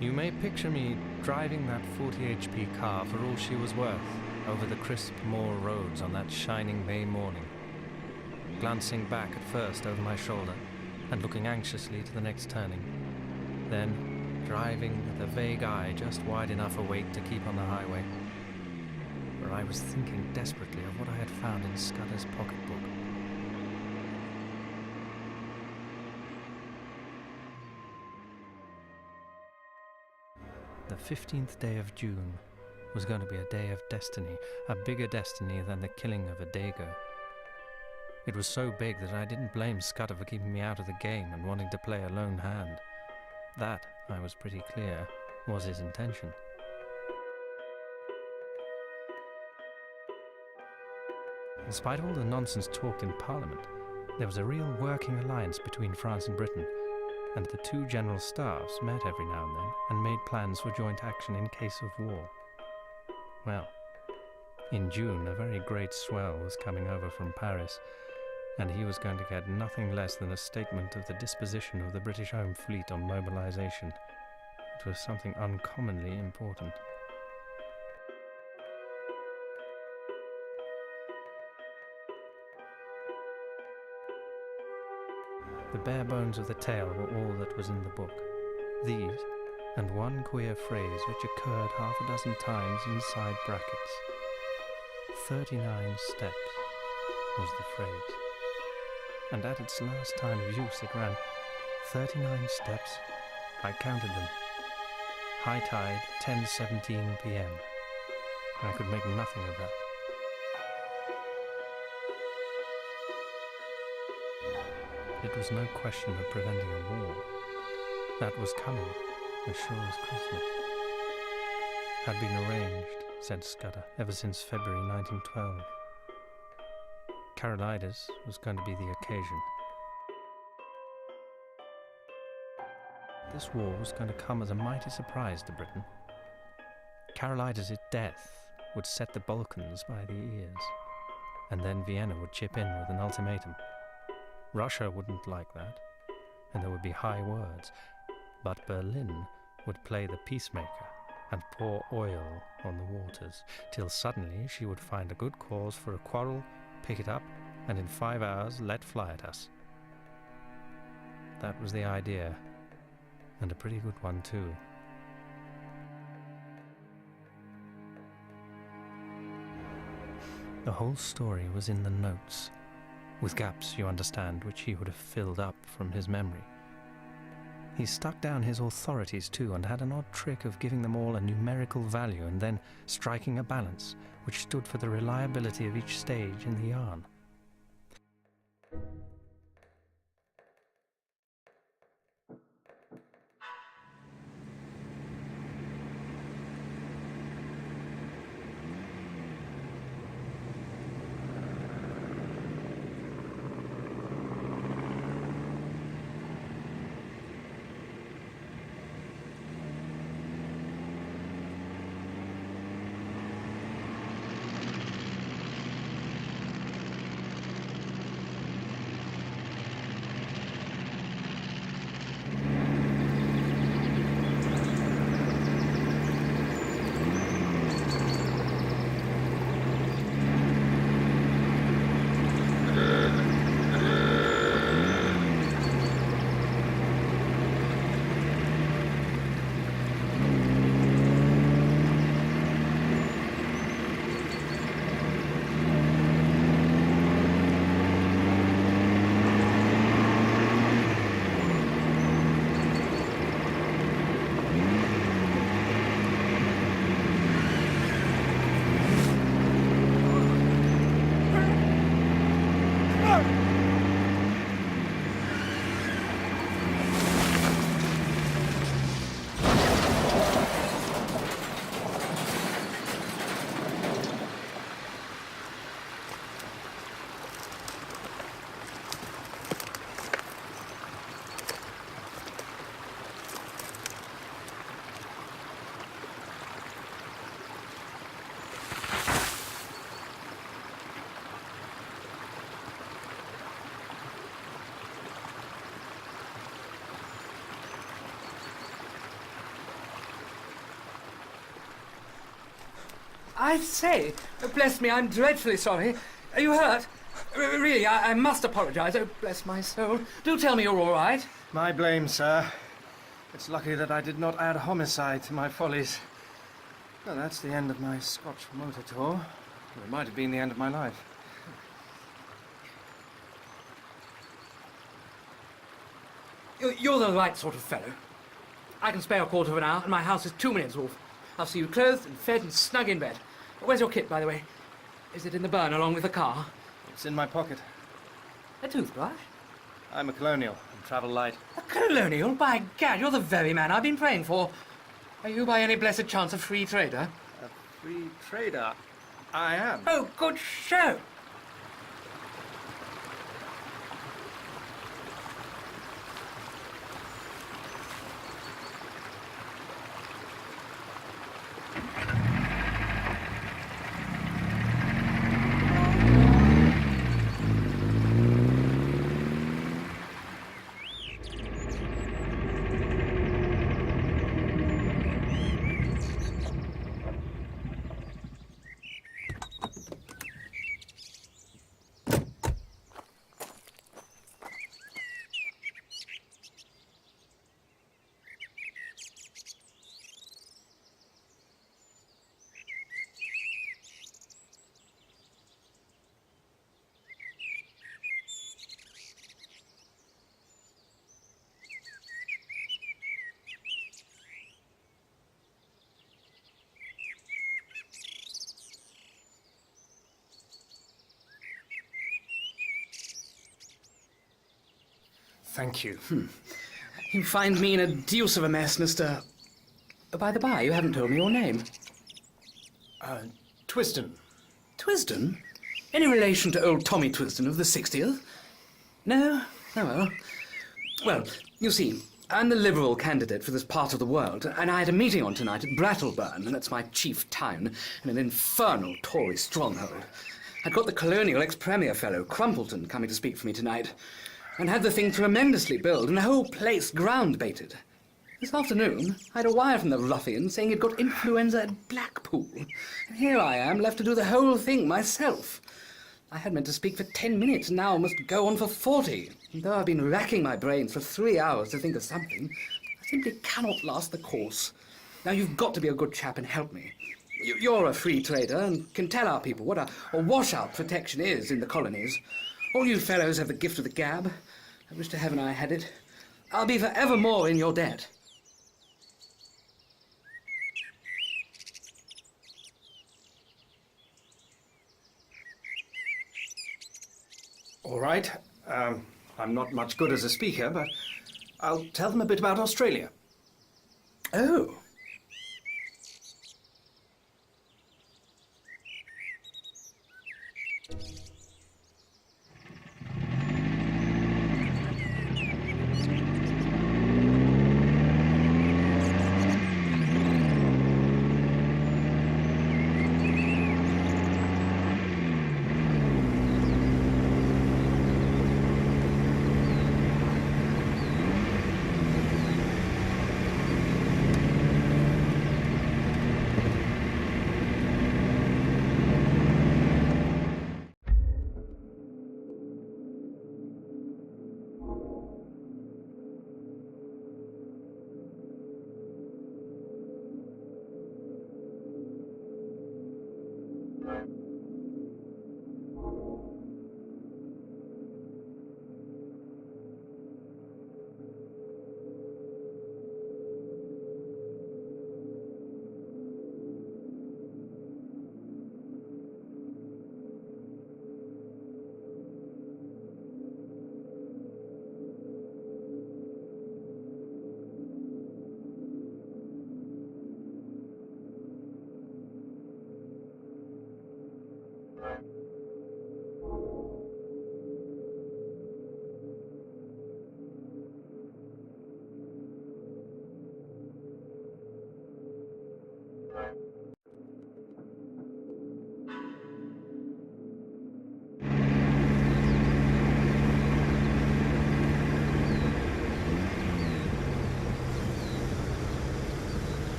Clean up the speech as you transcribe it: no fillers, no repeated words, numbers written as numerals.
You may picture me driving that 40 HP car for all she was worth over the crisp moor roads on that shining May morning, glancing back at first over my shoulder and looking anxiously to the next turning, then driving with a vague eye just wide enough awake to keep on the highway, for I was thinking desperately of what I had found in Scudder's pocketbook. The 15th day of June was going to be a day of destiny, a bigger destiny than the killing of a Dago. It was so big that I didn't blame Scudder for keeping me out of the game and wanting to play a lone hand. That, I was pretty clear, was his intention. Despite all the nonsense talked in Parliament, there was a real working alliance between France and Britain, and the two general staffs met every now and then and made plans for joint action in case of war. Well, in June, a very great swell was coming over from Paris, and he was going to get nothing less than a statement of the disposition of the British Home Fleet on mobilization. It was something uncommonly important. The bare bones of the tale were all that was in the book. These, and one queer phrase which occurred half a dozen times inside brackets. 39 steps was the phrase. And at its last time of use it ran, 39 steps, I counted them. High tide, 10:17 p.m. I could make nothing of that. It was no question of preventing a war. That was coming, as sure as Christmas. Had been arranged, said Scudder, ever since February 1912. Carolides was going to be the occasion. This war was going to come as a mighty surprise to Britain. Carolides' death would set the Balkans by the ears, and then Vienna would chip in with an ultimatum. Russia wouldn't like that, and there would be high words, but Berlin would play the peacemaker and pour oil on the waters, till suddenly she would find a good cause for a quarrel, pick it up, and in 5 hours let fly at us. That was the idea, and a pretty good one too. The whole story was in the notes, with gaps, you understand, which he would have filled up from his memory. He stuck down his authorities too, and had an odd trick of giving them all a numerical value and then striking a balance, which stood for the reliability of each stage in the yarn. I say, bless me, I'm dreadfully sorry. Are you hurt? Really, I must apologise. Oh, bless my soul. Do tell me you're all right. My blame, sir. It's lucky that I did not add homicide to my follies. Well, that's the end of my Scotch motor tour. Or it might have been the end of my life. You're the right sort of fellow. I can spare a quarter of an hour, and my house is 2 minutes off. I'll see you clothed and fed and snug in bed. Where's your kit, by the way? Is it in the burn along with the car? It's in my pocket. A toothbrush? I'm a colonial and travel light. A colonial? By gad, you're the very man I've been praying for. Are you by any blessed chance a free trader? A free trader? I am. Oh, good show. Thank you. You find me in a deuce of a mess, Mr... By the by, you haven't told me your name. Twisden. Twisden? Any relation to old Tommy Twisden of the 60th? No? Oh, well. Well, you see, I'm the Liberal candidate for this part of the world, and I had a meeting on tonight at Brattleburn, and that's my chief town, in an infernal Tory stronghold. I'd got the colonial ex-premier fellow, Crumpleton, coming to speak for me tonight, and had the thing tremendously billed and the whole place ground-baited. This afternoon, I had a wire from the ruffian saying he'd got influenza at Blackpool. And here I am, left to do the whole thing myself. I had meant to speak for 10 minutes, and now must go on for 40. And though I've been racking my brains for 3 hours to think of something, I simply cannot last the course. Now, you've got to be a good chap and help me. You're a free trader and can tell our people what a washout protection is in the colonies. All you fellows have the gift of the gab. I wish to heaven I had it. I'll be forever more in your debt. All right. I'm not much good as a speaker, but I'll tell them a bit about Australia. Oh,